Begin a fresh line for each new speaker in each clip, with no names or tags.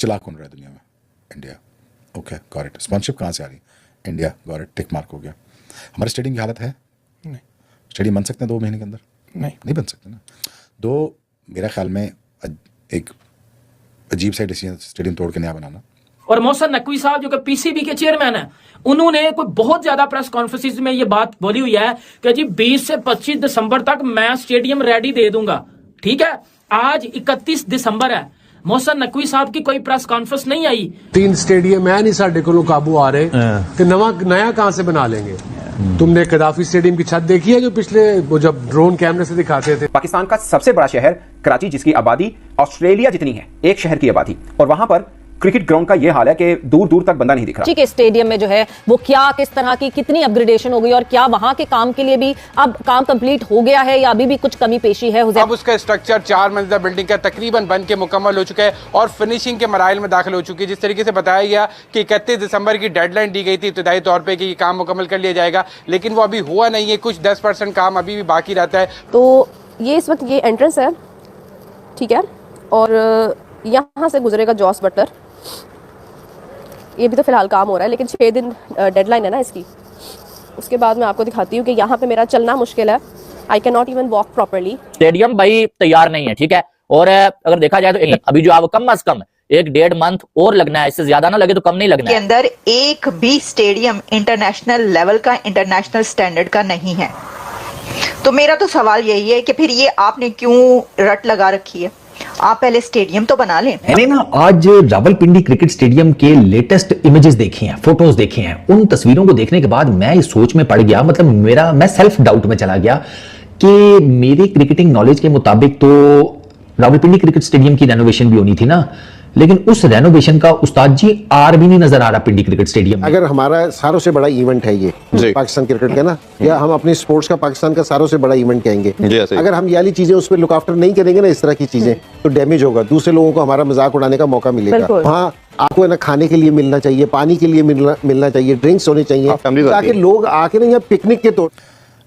चलाक कौन रहा है दुनिया में? India. Okay, got it. Sponsorship कहाँ से आ रही? India, got it, tick mark हो गया। हमारे स्टेडियम की हालत है?
नहीं।
स्टेडियम बन सकते हैं 2 महीने के अंदर?
नहीं
बन सकते ना। मेरा ख्याल में एक अजीब सा डिसीजन स्टेडियम तोड़ के नया बनाना।
और मोहसिन नकवी साहब जो कि पीसीबी के चेयरमैन है, उन्होंने कोई बहुत ज्यादा प्रेस कॉन्फ्रेंसिस में ये बात बोली हुई है कि जी 20 से 25 दिसंबर तक मैं स्टेडियम रेडी दे दूंगा। ठीक है, आज 31 दिसंबर है, मोहसिन नकवी साहब की कोई प्रेस कॉन्फ्रेंस नहीं आई।
3 स्टेडियम है नहीं साढ़े को काबू आ रहे, तो नया कहां से बना लेंगे? तुमने कदाफी स्टेडियम की छत देखी है जो पिछले वो जब ड्रोन कैमरे से दिखाते थे?
पाकिस्तान का सबसे बड़ा शहर कराची, जिसकी आबादी ऑस्ट्रेलिया जितनी है, एक शहर की आबादी, और वहां पर क्रिकेट ग्राउंड का यह हाल है कि दूर दूर तक बंदा नहीं दिख रहा।
ठीक है, स्टेडियम में जो है वो क्या, किस तरह की कितनी अपग्रेडेशन हो गई और क्या वहां के काम के लिए भी अब काम कंप्लीट हो गया है या अभी भी कुछ कमी पेशी है?
अब उसका स्ट्रक्चर 4 मंजिला बिल्डिंग का तकरीबन बन के मुकम्मल हो चुका है और फिनिशिंग के मराइल में दाखिल हो चुकी है। जिस तरीके से बताया गया कि 31 दिसंबर की डेडलाइन दी गई थी इब्तिदाई तौर पर कि ये काम मुकम्मल कर लिया जाएगा, लेकिन वो अभी हुआ नहीं है। कुछ 10% काम अभी भी बाकी रहता है।
तो ये इस वक्त ये एंट्रेंस है, ठीक है, और यहाँ से गुजरेगा जॉस बटलर। ये भी तो फिलहाल काम हो रहा है, लेकिन 6 दिन डेडलाइन है ना इसकी। उसके बाद मैं आपको दिखाती हूँ कि यहाँ पे मेरा चलना मुश्किल है। I can not even walk properly.
Stadium भाई तैयार नहीं है, ठीक है, और अगर देखा जाए तो अभी जो आप कम अज कम 1-1.5 मंथ और लगना है, इससे ज्यादा ना लगे तो कम नहीं लगना
है। के अंदर एक भी स्टेडियम इंटरनेशनल लेवल का, इंटरनेशनल स्टैंडर्ड का नहीं है। तो मेरा तो सवाल यही है कि फिर ये आपने क्यों रट लगा रखी है? आप पहले स्टेडियम तो बना लें।
मैंने ना आज रावलपिंडी क्रिकेट स्टेडियम के लेटेस्ट इमेजेस देखी हैं, फोटोज देखे हैं। उन तस्वीरों को देखने के बाद मैं इस सोच में पड़ गया, मतलब मैं सेल्फ डाउट में चला गया कि मेरे क्रिकेटिंग नॉलेज के मुताबिक तो रावलपिंडी क्रिकेट स्टेडियम की रेनोवेशन भी होनी थी ना, लेकिन उस रेनोवेशन का उस्ताद जी आर भी नहीं नजर आ रहा पिंडी क्रिकेट स्टेडियम में।
अगर हमारा सारों से बड़ा इवेंट है ये पाकिस्तान क्रिकेट का ना, या हम अपने स्पोर्ट्स का पाकिस्तान का सारों से बड़ा इवेंट कहेंगे, अगर हम ये वाली चीजें उस पर लुक आफ्टर नहीं करेंगे ना, इस तरह की चीजें, तो डैमेज होगा। दूसरे लोगों को हमारा मजाक उड़ाने का मौका मिलेगा। हाँ, आपको ना खाने के लिए मिलना चाहिए, पानी के लिए मिलना चाहिए, ड्रिंक्स होने चाहिए, ताकि लोग आके ना यहाँ पिकनिक के तौर।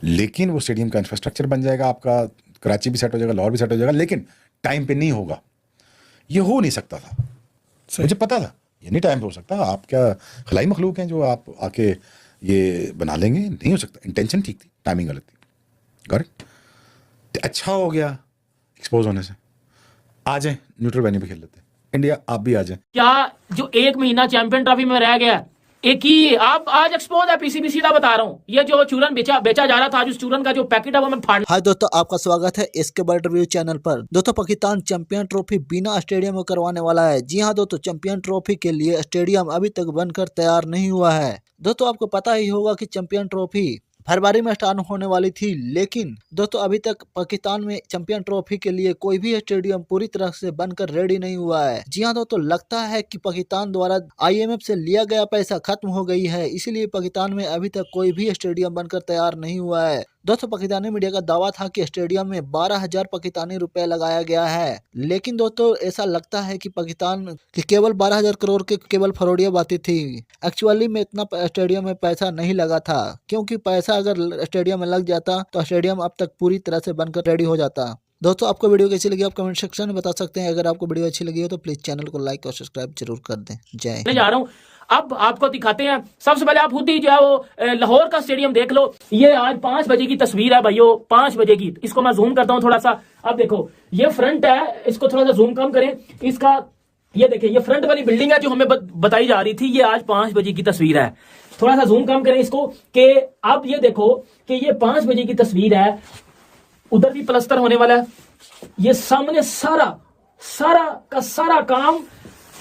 लेकिन वो स्टेडियम का इंफ्रास्ट्रक्चर बन जाएगा, आपका कराची भी सेट हो जाएगा, लाहौर भी सेट हो जाएगा, लेकिन टाइम पे नहीं होगा। ये हो नहीं सकता था, मुझे पता था ये नहीं टाइम पे हो सकता। आप क्या खलाई मखलूक हैं जो आप आके ये बना लेंगे? नहीं हो सकता। इंटेंशन ठीक थी, टाइमिंग गलत थी। Got it. अच्छा हो गया एक्सपोज होने से। आ जाए न्यूट्रल वेन्यू पे खेल लेते हैं। इंडिया आप भी आ जाए।
क्या जो 1 महीना चैंपियन ट्रॉफी में रह गया, एक ही आप आज एक्सपोज है पीसीबी, सीधा बता रहा हूँ। ये जो चूरन बेचा जा रहा था, आज चूरन का जो पैकेट है वो मैं फाड़।
हाय दोस्तों, आपका स्वागत है इसके बर्ड रिव्यू चैनल पर। दोस्तों, पाकिस्तान चैंपियन ट्रॉफी बिना स्टेडियम में करवाने वाला है। जी हां दोस्तों, चैंपियन ट्रॉफी के लिए स्टेडियम अभी तक बनकर तैयार नहीं हुआ है। दोस्तों, आपको पता ही होगा कि चैंपियन ट्रॉफी फरवरी में स्टार्ट होने वाली थी, लेकिन दोस्तों अभी तक पाकिस्तान में चैंपियन ट्रॉफी के लिए कोई भी स्टेडियम पूरी तरह से बनकर रेडी नहीं हुआ है। जी हाँ दोस्तों, लगता है कि पाकिस्तान द्वारा IMF से लिया गया पैसा खत्म हो गई है, इसीलिए पाकिस्तान में अभी तक कोई भी स्टेडियम बनकर तैयार नहीं हुआ है। दोस्तों, पाकिस्तानी मीडिया का दावा था कि स्टेडियम में 12,000 पाकिस्तानी रुपए लगाया गया है, लेकिन दोस्तों ऐसा लगता है कि पाकिस्तान की केवल 12,000 करोड़ के केवल फरोड़ियाबाजी थी। एक्चुअली में इतना स्टेडियम में पैसा नहीं लगा था, क्योंकि पैसा अगर स्टेडियम में लग जाता तो स्टेडियम अब तक पूरी तरह से बनकर रेडी हो जाता। दोस्तों, आपको वीडियो कैसी लगी आप कमेंट सेक्शन में बता सकते हैं। अगर आपको वीडियो अच्छी लगी हो तो प्लीज चैनल को लाइक और सब्सक्राइब जरूर कर दें। जय।
जा रहा हूँ, अब आपको दिखाते हैं। सबसे पहले आप खुद ही जो है वो लाहौर का स्टेडियम देख लो। ये आज 5 बजे की तस्वीर है भाइयों, 5 बजे की। इसको मैं जूम करता हूँ थोड़ा सा। अब देखो ये फ्रंट है, इसको थोड़ा सा जूम कम करें इसका। ये देखिए, ये फ्रंट वाली बिल्डिंग है जो हमें बताई जा रही थी। ये आज 5 बजे की तस्वीर है। थोड़ा सा जूम कम करें इसको कि अब ये देखो कि ये 5 बजे की तस्वीर है। उधर भी प्लस्तर होने वाला है। ये सामने सारा का सारा काम,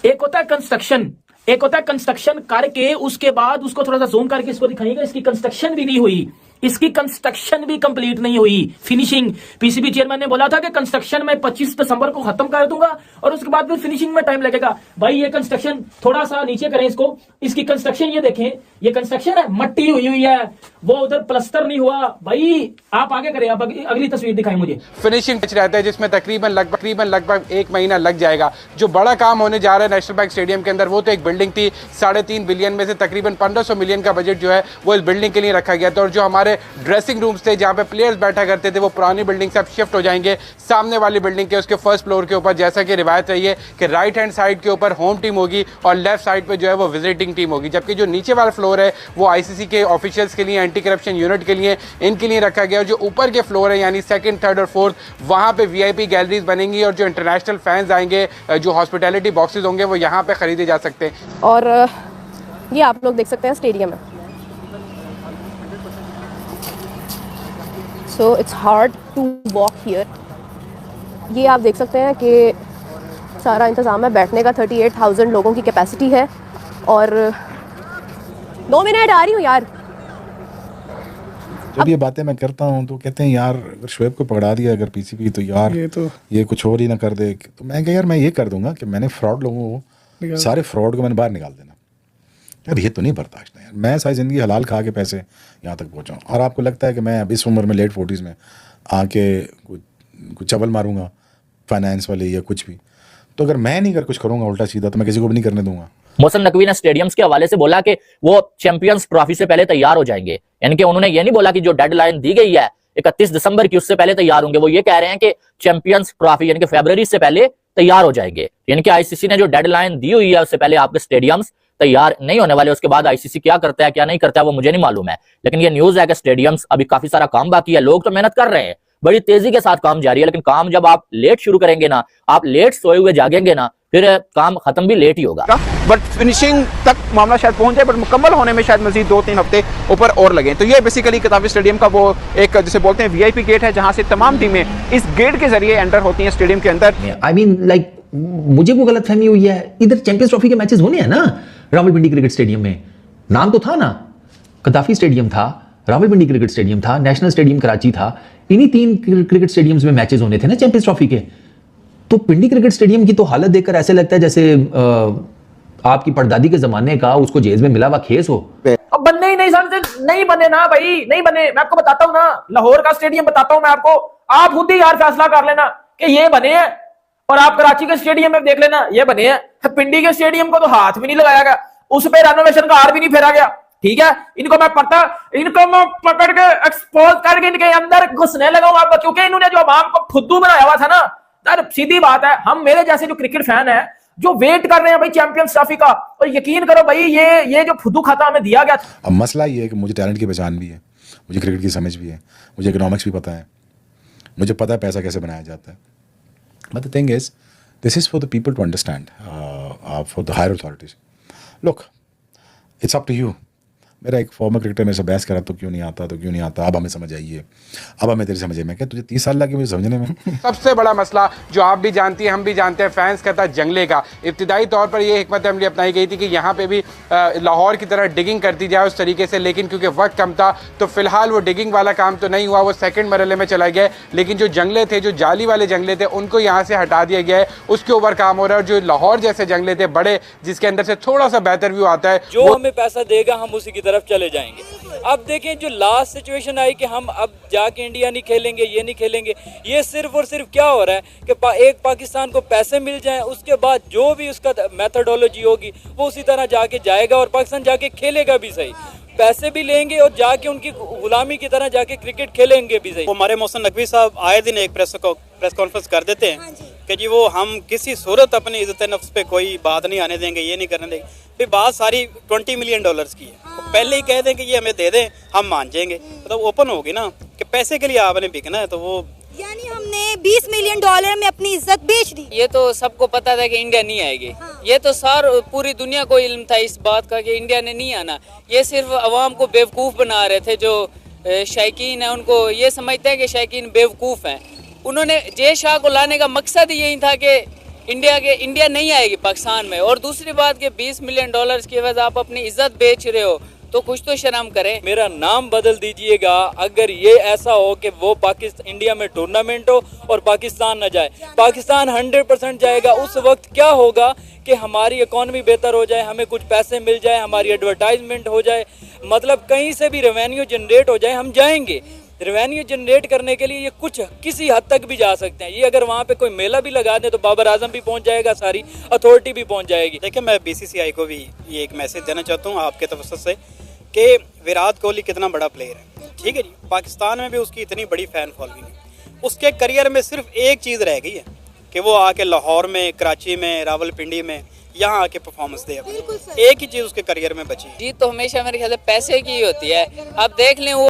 एक होता है कंस्ट्रक्शन, एक होता है कंस्ट्रक्शन करके उसके बाद उसको थोड़ा सा जूम करके इसको दिखाएगा। इसकी कंस्ट्रक्शन भी नहीं हुई, इसकी कंस्ट्रक्शन भी कंप्लीट नहीं हुई। फिनिशिंग, पीसीबी चेयरमैन ने बोला था कि कंस्ट्रक्शन में 25 दिसंबर को खत्म कर दूंगा और उसके बाद फिर फिनिशिंग में टाइम लगेगा। भाई ये कंस्ट्रक्शन थोड़ा सा नीचे करें इसको, इसकी कंस्ट्रक्शन ये देखें, ये कंस्ट्रक्शन है, मट्टी हुई हुई है, वो उधर प्लस्तर नहीं हुआ। भाई आप आगे करें, आप अगली तस्वीर दिखाएं मुझे।
फिनिशिंग टच रहता है जिसमें तकरीबन लगभग 1 महीना लग जाएगा। जो बड़ा काम होने जा रहा है नेशनल बैंक स्टेडियम के अंदर, वो तो एक बिल्डिंग थी, 3.5 बिलियन में से तकरीबन 1500 मिलियन का बजट जो है वो इस बिल्डिंग के लिए रखा गया था। और जो हमारे ड्रेसिंग रूम्स थे जहाँ पे प्लेयर्स बैठा करते थे, वो पुरानी बिल्डिंग से अब शिफ्ट हो जाएंगे सामने वाली बिल्डिंग के उसके फर्स्ट फ्लोर के ऊपर। जैसा कि रिवायत रही है कि राइट हैंड साइड के ऊपर होम टीम होगी और लेफ्ट साइड पे जो है वो विजिटिंग टीम होगी, जबकि जो नीचे वाला फ्लोर है वो आईसीसी के ऑफिशियल्स के लिए, एंटी करप्शन यूनिट के लिए, इनके लिए रखा गया। और जो ऊपर के फ्लोर है यानी सेकंड, थर्ड और फोर्थ, वहाँ पे वीआईपी गैलरीज बनेंगी और जो इंटरनेशनल फैंस आएंगे, जो हॉस्पिटैलिटी बॉक्सेस होंगे, वो यहाँ पे खरीदे जा सकते हैं।
और ये आप लोग देख सकते हैं स्टेडियम है। So it's hard to walk here. ये आप देख सकते हैं कि सारा इंतज़ाम है बैठने का, 38,000 लोगों की कैपेसिटी है। और 2 मिनट आ रही हूँ यार।
जब ये बातें मैं करता हूँ तो कहते हैं यार अगर शोएब को पकड़ा दिया अगर पीसीबी तो यार ये कुछ और ही ना कर दे। तो मैं कहा यार मैं ये कर दूंगा कि मैंने फ्रॉड लोगों को, सारे फ्रॉड को मैंने बाहर निकाल देना। यार ये तो नहीं बर्दाश्त है यार, मैं सारी ज़िंदगी हलाल खा के पैसे यहाँ तक पहुँचा हूँ और आपको लगता है कि मैं अब इस उम्र में लेट 40s में आके कुछ चबल मारूंगा फाइनेंस वाले या कुछ भी। तो अगर मैं नहीं कर कुछ करूँगा उल्टा सीधा तो मैं किसी को भी नहीं करने दूंगा।
मोहसिन नकवी ने स्टेडियम्स के हवाले से बोला कि वो चैंपियंस ट्रॉफी से पहले तैयार हो जाएंगे, यानी कि उन्होंने ये नहीं बोला कि जो डेडलाइन दी गई है 31 दिसंबर की उससे पहले तैयार होंगे। वो ये कह रहे हैं कि चैंपियंस ट्रॉफी यानी कि फरवरी से पहले तैयार हो जाएंगे, यानी कि आईसीसी ने जो डेडलाइन दी हुई है उससे पहले आपके स्टेडियम्स तैयार नहीं होने वाले। उसके बाद आईसीसी क्या करता है क्या नहीं करता है वो मुझे नहीं मालूम है, लेकिन ये न्यूज है कि स्टेडियम्स अभी काफी सारा काम बाकी है। लोग तो मेहनत कर रहे हैं, बड़ी तेजी के साथ काम जारी है, लेकिन काम जब आप लेट शुरू करेंगे ना, आप लेट सोए हुए जागेंगे ना, फिर काम खत्म भी लेट ही होगा।
बट फिनिशिंग तक मामला शायद पहुंच जाए, बट मुकम्मल होने में शायद मजीद 2-3 हफ्ते ऊपर और लगे। तो ये बेसिकली कदाफी स्टेडियम का वो एक जिसे बोलते हैं वीआईपी गेट है, जहां से तमाम टीमें इस गेट के जरिए एंटर होती हैं स्टेडियम के अंदर।
आई मीन लाइक मुझे वो गलतफहमी हुई है, इधर चैंपियंस ट्रॉफी के मैचेस होने हैं ना रावलपिंडी क्रिकेट स्टेडियम में। नाम तो था ना, कदाफी स्टेडियम था, रावलपिंडी क्रिकेट स्टेडियम था, नेशनल स्टेडियम कराची था, इन्हीं 3 क्रिकेट स्टेडियम्स में मैचेस होने थे ना चैंपियंस ट्रॉफी के। तो पिंडी क्रिकेट स्टेडियम की तो हालत देखकर ऐसे लगता है जैसे आपकी परदादी के जमाने का उसको जेल में मिला हुआ खेस हो।
अब बनने ही नहीं समझते, नहीं बने ना भाई, नहीं बने। मैं आपको बताता हूँ ना, लाहौर का स्टेडियम बताता हूँ मैं आपको, आप खुद ही यार फैसला कर लेना कि ये बने हैं, और आप कराची के स्टेडियम में देख लेना ये बने हैं। पिंडी के स्टेडियम को तो हाथ भी नहीं लगाया गया, उस पर रेनोवेशन का हार भी नहीं फेरा गया। ठीक है, इनको मैं पकड़ के एक्सपोज करके इनके अंदर घुसने लगा हूं, क्योंकि इन्होंने जो आवाम को फुद्दू बनाया हुआ था ना। यार सीधी बात है, हम मेरे जैसे जो क्रिकेट फैन है जो वेट कर रहे हैं भाई चैंपियंस ट्रॉफी का, और यकीन करो भाई ये जो फुद्दू खाता हमें दिया गया।
अब मसला ये है कि मुझे टैलेंट की पहचान भी है, मुझे क्रिकेट की समझ भी है, मुझे इकोनॉमिक्स भी पता है, मुझे पता है पैसा कैसे बनाया जाता है। But the thing is this is for the people to understand, for the higher authorities. Look it's up to you. मेरा एक फॉर्मर क्रिकेटर मेरे से बहस करा तो क्यों नहीं आता, तो क्यों नहीं आता, अब हमें समझ आइए, अब हमें तेरे समझ। मैं क्या तुझे 30 साल लगे मुझे समझने में।
सबसे बड़ा मसला जो आप भी जानती हैं हम भी जानते हैं, फैंस का था जंगले का। इब्तिदाई तौर पर ये हिकमत अमली अपनाई गई थी कि यहाँ पे भी लाहौर की तरह डिगिंग करती जाए उस तरीके से, लेकिन क्योंकि वक्त कम था तो फिलहाल वो डिगिंग वाला काम तो नहीं हुआ, वो सेकंड मरहले में चला गया। लेकिन जो जंगले थे, जो जाली वाले जंगले थे, उनको यहाँ से हटा दिया गया है, उसके ऊपर काम हो रहा है। और जो लाहौर जैसे जंगले थे बड़े, जिसके अंदर से थोड़ा सा बेहतर व्यू आता है,
जो हमें पैसा देगा हम उसी की तरफ चले जाएंगे। अब देखें जो लास्ट सिचुएशन आई कि हम अब जाके इंडिया नहीं खेलेंगे, ये नहीं खेलेंगे, ये सिर्फ और सिर्फ क्या हो रहा है कि एक पाकिस्तान को पैसे मिल जाएं, उसके बाद जो भी उसका मेथडोलॉजी होगी वो उसी तरह जाके जाएगा और पाकिस्तान जाके खेलेगा भी सही, पैसे भी लेंगे और जाके उनकी गुलामी की तरह जाके क्रिकेट खेलेंगे भी सही।
हमारे मोहसिन नकवी साहब आए दिन एक प्रेस कॉन्फ्रेंस कर देते हैं कि जी वो हम किसी सूरत अपनी इज्जत नफ्स पे कोई बात नहीं आने देंगे, ये नहीं करने देंगे। फिर बात सारी $20 मिलियन की है, तो पहले ही कह दें कि ये हमें दे दें, हम मान जाएंगे। तो ओपन होगी ना कि पैसे के लिए आपने बिकना है, तो वो
यानी हमने $20 मिलियन में अपनी इज्जत बेच दी।
ये तो सबको पता था कि इंडिया नहीं आएगी, ये तो पूरी दुनिया को इल्म था इस बात का कि इंडिया ने नहीं आना। ये सिर्फ अवाम को बेवकूफ़ बना रहे थे, जो शायकीन है उनको ये समझते हैं कि शायकीन बेवकूफ़ हैं। उन्होंने जय शाह को लाने का मकसद यही था कि इंडिया नहीं आएगी पाकिस्तान में। और दूसरी बात कि $20 मिलियन की वजह आप अपनी इज्जत बेच रहे हो, तो कुछ तो शर्म करें। मेरा नाम बदल दीजिएगा अगर ये ऐसा हो कि वो पाकिस्तान इंडिया में टूर्नामेंट हो और पाकिस्तान न जाए। पाकिस्तान 100% जाएगा। उस वक्त क्या होगा कि हमारी इकोनॉमी बेहतर हो जाए, हमें कुछ पैसे मिल जाए, हमारी एडवर्टाइजमेंट हो जाए, मतलब कहीं से भी रेवेन्यू जनरेट हो जाए, हम जाएंगे। रेवेन्यू जनरेट करने के लिए ये कुछ किसी हद तक भी जा सकते हैं। ये अगर वहाँ पे कोई मेला भी लगा दें तो बाबर आजम भी पहुँच जाएगा, सारी अथॉरिटी भी पहुँच जाएगी।
देखिए, मैं बीसीसीआई को भी ये एक मैसेज देना चाहता हूँ आपके तवज्जुह से कि विराट कोहली कितना बड़ा प्लेयर है, ठीक है जी। पाकिस्तान में भी उसकी इतनी बड़ी फैन फॉलोइंग है। उसके करियर में सिर्फ एक चीज़ रह गई है कि वो आके लाहौर में, कराची में, रावलपिंडी में यहाँ आके परफॉर्मेंस दे। एक ही चीज़ उसके करियर में बची।
जीत तो हमेशा मेरे ख्याल से पैसे की ही होती है। अब देख लें वो